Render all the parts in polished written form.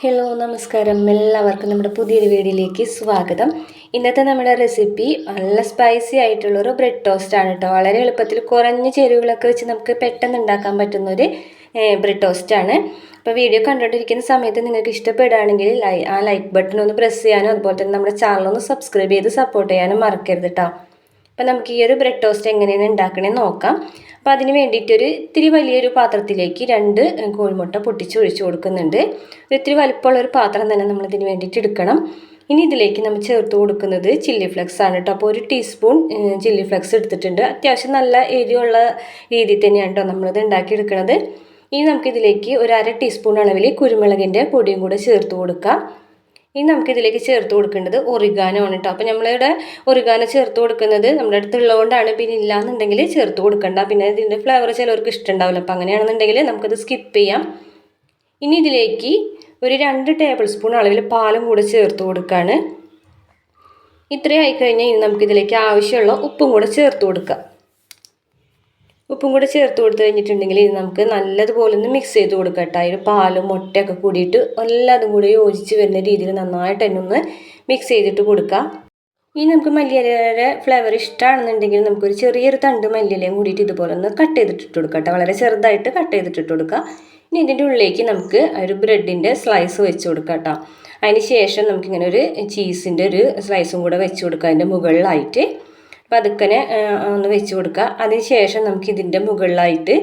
Hello നമസ്കാരം, എല്ലാവർക്കും നമ്മുടെ പുതിയൊരു വീഡിയോയിലേക്ക് സ്വാഗതം. ഇന്നത്തെ നമ്മുടെ റെസിപ്പി നല്ല സ്പൈസി ആയിട്ടുള്ളൊരു ബ്രെഡ് ടോസ്റ്റ് ആണ് കേട്ടോ. വളരെ എളുപ്പത്തിൽ കുറഞ്ഞ ചേരുവകളൊക്കെ വെച്ച് നമുക്ക് പെട്ടെന്ന് ഉണ്ടാക്കാൻ പറ്റുന്നൊരു ബ്രെഡ് ടോസ്റ്റ് ആണ്. അപ്പോൾ വീഡിയോ കണ്ടുകൊണ്ടിരിക്കുന്ന സമയത്ത് നിങ്ങൾക്ക് ഇഷ്ടപ്പെടുകയാണെങ്കിൽ ലൈക്ക് ബട്ടൺ ഒന്ന് പ്രസ് ചെയ്യാനും അതുപോലെ തന്നെ നമ്മുടെ ചാനലൊന്ന് സബ്സ്ക്രൈബ് ചെയ്ത് സപ്പോർട്ട് ചെയ്യാനും മറക്കരുത് കേട്ടോ. അപ്പോൾ നമുക്ക് ഈ ഒരു ബ്രെഡ് ടോസ്റ്റ് എങ്ങനെയാണ് ഉണ്ടാക്കണമെന്ന് നോക്കാം. അപ്പോൾ അതിന് വേണ്ടിയിട്ടൊരു ഇത്തിരി വലിയൊരു പാത്രത്തിലേക്ക് 2 കോഴിമുട്ട പൊട്ടിച്ചൊഴിച്ച് കൊടുക്കുന്നുണ്ട്. ഇത്തിരി വലിപ്പമുള്ളൊരു പാത്രം തന്നെ നമ്മളിതിന് വേണ്ടിയിട്ട് എടുക്കണം. ഇനി ഇതിലേക്ക് നമ്മൾ ചേർത്ത് കൊടുക്കുന്നത് ചില്ലി ഫ്ലെക്സ് ആണ് കേട്ടോ. അപ്പോൾ 1 ടീസ്പൂൺ ചില്ലി ഫ്ലെക്സ് എടുത്തിട്ടുണ്ട്. അത്യാവശ്യം നല്ല എരിവുള്ള രീതിയിൽ തന്നെയാണ് കേട്ടോ നമ്മളിത് ഉണ്ടാക്കിയെടുക്കുന്നത്. ഇനി നമുക്കിതിലേക്ക് 1/2 ടീസ്പൂൺ അളവിൽ കുരുമുളകിൻ്റെ പൊടിയും കൂടെ ചേർത്ത് കൊടുക്കാം. ഇനി നമുക്കിതിലേക്ക് ചേർത്ത് കൊടുക്കേണ്ടത് ഒറിഗാനോ ആണ് കേട്ടോ. അപ്പോൾ നമ്മളിവിടെ ഒറിഗാനോ ചേർത്ത് കൊടുക്കുന്നത് നമ്മുടെ അടുത്തുള്ളതുകൊണ്ടാണ്. പിന്നെ ഇല്ലാന്നുണ്ടെങ്കിൽ ചേർത്ത് കൊടുക്കണ്ട. പിന്നെ ഇതിൻ്റെ ഫ്ലേവർ ചിലവർക്ക് ഇഷ്ടമുണ്ടാവില്ല. അപ്പോൾ അങ്ങനെയാണെന്നുണ്ടെങ്കിൽ നമുക്കത് സ്കിപ്പ് ചെയ്യാം. ഇനി ഇതിലേക്ക് ഒരു 2 ടേബിൾ സ്പൂൺ അളവിൽ പാലും കൂടെ ചേർത്ത് കൊടുക്കുകയാണ്. ഇത്രയും ആയിക്കഴിഞ്ഞാൽ ഇനി നമുക്കിതിലേക്ക് ആവശ്യമുള്ള ഉപ്പും കൂടെ ചേർത്ത് കൊടുക്കാം. ഉപ്പും കൂടെ ചേർത്ത് കൊടുത്തു കഴിഞ്ഞിട്ടുണ്ടെങ്കിൽ ഇത് നമുക്ക് നല്ലതുപോലെ ഒന്ന് മിക്സ് ചെയ്ത് കൊടുക്കാം കേട്ടോ. അതിൽ പാലും മുട്ടയൊക്കെ കൂടിയിട്ട് എല്ലാതും കൂടി യോജിച്ച് വരുന്ന രീതിയിൽ നന്നായിട്ട് തന്നെ ഒന്ന് മിക്സ് ചെയ്തിട്ട് കൊടുക്കാം. ഇനി നമുക്ക് മല്ലിയിലയുടെ ഫ്ലേവർ ഇഷ്ടമാണെന്നുണ്ടെങ്കിൽ നമുക്കൊരു ചെറിയൊരു തണ്ട് മല്ലിയിലയും കൂടിയിട്ട് ഇതുപോലെ ഒന്ന് കട്ട് ചെയ്തിട്ടിട്ട് കൊടുക്കാം കേട്ടോ. വളരെ ചെറുതായിട്ട് കട്ട് ചെയ്തിട്ടിട്ട് കൊടുക്കുക. ഇനി ഇതിൻ്റെ ഉള്ളിലേക്ക് നമുക്ക് ഒരു ബ്രെഡിൻ്റെ സ്ലൈസ് വെച്ച് കൊടുക്കാം കേട്ടോ. അതിന് ശേഷം നമുക്കിങ്ങനെ ഒരു ചീസിൻ്റെ ഒരു സ്ലൈസും കൂടെ വെച്ച് കൊടുക്കുക അതിൻ്റെ മുകളിലായിട്ട്. അപ്പോൾ അതൊക്കെ ഒന്ന് വെച്ച് കൊടുക്കുക. അതിന് ശേഷം നമുക്ക് ഇതിൻ്റെ മുകളിലായിട്ട്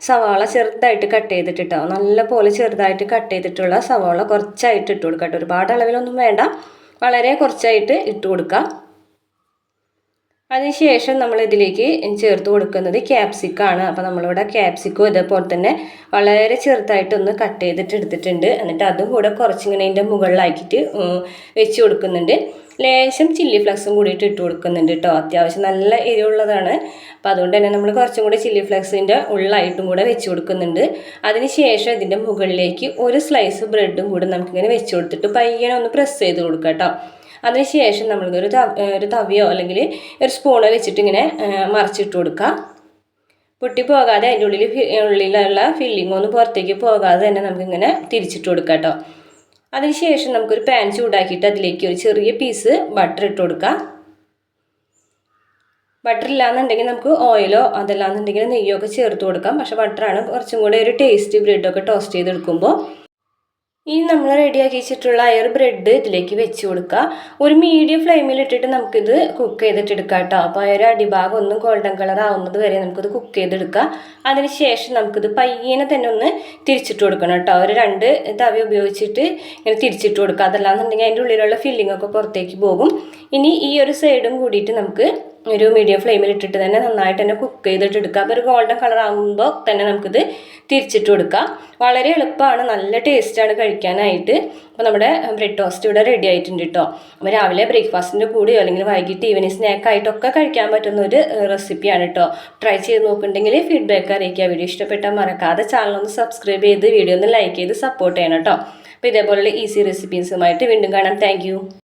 സവാള ചെറുതായിട്ട് കട്ട് ചെയ്തിട്ടിട്ടോ, നല്ല പോലെ ചെറുതായിട്ട് കട്ട് ചെയ്തിട്ടുള്ള സവാള കുറച്ചായിട്ട് ഇട്ട് കൊടുക്കുക കേട്ടോ. ഒരുപാട് അളവിലൊന്നും വേണ്ട, വളരെ കുറച്ചായിട്ട് ഇട്ട് കൊടുക്കുക. അതിനുശേഷം നമ്മൾ ഇതിലേക്ക് ചേർത്ത് കൊടുക്കുന്നത് ക്യാപ്സിക്കാണ്. അപ്പോൾ നമ്മളിവിടെ ക്യാപ്സിക്കും ഇതേപോലെ തന്നെ വളരെ ചെറുതായിട്ടൊന്ന് കട്ട് ചെയ്തിട്ട് എടുത്തിട്ടുണ്ട്. എന്നിട്ട് അതും കൂടെ കുറച്ചിങ്ങനെ ഇതിൻ്റെ മുകളിലാക്കിയിട്ട് വെച്ച് കൊടുക്കുന്നുണ്ട്. ലേശം ചില്ലി ഫ്ലെക്സും കൂടിയിട്ട് ഇട്ട് കൊടുക്കുന്നുണ്ട് കേട്ടോ. അത്യാവശ്യം നല്ല എരിവുള്ളതാണ്. അപ്പോൾ അതുകൊണ്ട് തന്നെ നമ്മൾ കുറച്ചും കൂടി ചില്ലി ഫ്ലെക്സിൻ്റെ ഉള്ളായിട്ടും കൂടെ വെച്ച് കൊടുക്കുന്നുണ്ട്. അതിന് ശേഷം ഇതിൻ്റെ മുകളിലേക്ക് ഒരു സ്ലൈസ് ബ്രെഡും കൂടെ നമുക്കിങ്ങനെ വെച്ച് കൊടുത്തിട്ട് പയ്യനെ ഒന്ന് പ്രസ് ചെയ്ത് കൊടുക്കാം കേട്ടോ. അതിനുശേഷം നമ്മളിതൊരു തവിയോ അല്ലെങ്കിൽ ഒരു സ്പൂണോ വെച്ചിട്ട് ഇങ്ങനെ മറിച്ചിട്ട് കൊടുക്കുക. പൊട്ടിപ്പോകാതെ അതിൻ്റെ ഉള്ളിലുള്ള ഫില്ലിംഗ് ഒന്നും പുറത്തേക്ക് പോകാതെ തന്നെ നമുക്കിങ്ങനെ തിരിച്ചിട്ട് കൊടുക്കാം കേട്ടോ. അതിനുശേഷം നമുക്കൊരു പാൻ ചൂടാക്കിയിട്ട് അതിലേക്ക് ഒരു ചെറിയ പീസ് ബട്ടർ ഇട്ട് കൊടുക്കാം. ബട്ടർ ഇല്ലാന്നുണ്ടെങ്കിൽ നമുക്ക് ഓയിലോ അതല്ലാന്നുണ്ടെങ്കിൽ നെയ്യോ ഒക്കെ ചേർത്ത് കൊടുക്കാം. പക്ഷേ ബട്ടറാണ് കുറച്ചും കൂടെ ഒരു ടേസ്റ്റ് ബ്രെഡൊക്കെ ടോസ്റ്റ് ചെയ്തെടുക്കുമ്പോൾ. ഇനി നമ്മൾ റെഡിയാക്കി വെച്ചിട്ടുള്ള ആ ഒരു ബ്രെഡ് ഇതിലേക്ക് വെച്ച് കൊടുക്കുക. ഒരു മീഡിയം ഫ്ലെയിമിൽ ഇട്ടിട്ട് നമുക്കിത് കുക്ക് ചെയ്തിട്ടെടുക്കാം കേട്ടോ. അപ്പോൾ ആ ഒരു അടിഭാഗം ഒന്ന് ഗോൾഡൻ കളർ ആവുന്നത് വരെ നമുക്കിത് കുക്ക് ചെയ്തെടുക്കാം. അതിന് ശേഷം നമുക്കിത് പയ്യനെ തന്നെ ഒന്ന് തിരിച്ചിട്ട് കൊടുക്കണം കേട്ടോ. ഒരു 2 തവി ഉപയോഗിച്ചിട്ട് ഇങ്ങനെ തിരിച്ചിട്ട് കൊടുക്കുക. അതല്ലാന്നുണ്ടെങ്കിൽ അതിൻ്റെ ഉള്ളിലുള്ള ഫില്ലിംഗ് ഒക്കെ പുറത്തേക്ക് പോകും. ഇനി ഈ ഒരു സൈഡും കൂടിയിട്ട് നമുക്ക് ഒരു മീഡിയം ഫ്ലെയിമിൽ ഇട്ടിട്ട് തന്നെ നന്നായിട്ട് തന്നെ കുക്ക് ചെയ്തിട്ട് എടുക്കാം. അപ്പോൾ ഒരു ഗോൾഡൻ കളർ ആകുമ്പോൾ തന്നെ നമുക്കിത് തിരിച്ചിട്ട് കൊടുക്കാം. വളരെ എളുപ്പമാണ്, നല്ല ടേസ്റ്റാണ് കഴിക്കാനായിട്ട്. അപ്പോൾ നമ്മുടെ ബ്രെഡ് ടോസ്റ്റ് ഇവിടെ റെഡി ആയിട്ടുണ്ട് കേട്ടോ. അപ്പോൾ രാവിലെ ബ്രേക്ക്ഫാസ്റ്റിൻ്റെ കൂടെയോ അല്ലെങ്കിൽ വൈകിട്ട് ഈവനിങ് സ്നാക്കായിട്ടൊക്കെ കഴിക്കാൻ പറ്റുന്ന ഒരു റെസിപ്പിയാണ് കേട്ടോ. ട്രൈ ചെയ്ത് നോക്കുന്നുണ്ടെങ്കിൽ ഫീഡ്ബാക്ക് അറിയിക്കുക. വീഡിയോ ഇഷ്ടപ്പെട്ടാൽ മറക്കാതെ ചാനലൊന്ന് സബ്സ്ക്രൈബ് ചെയ്ത് വീഡിയോ ഒന്ന് ലൈക്ക് ചെയ്ത് സപ്പോർട്ട് ചെയ്യണം കേട്ടോ. അപ്പോൾ ഇതേപോലുള്ള ഈസി റെസിപ്പീസുമായിട്ട് വീണ്ടും കാണാം. താങ്ക്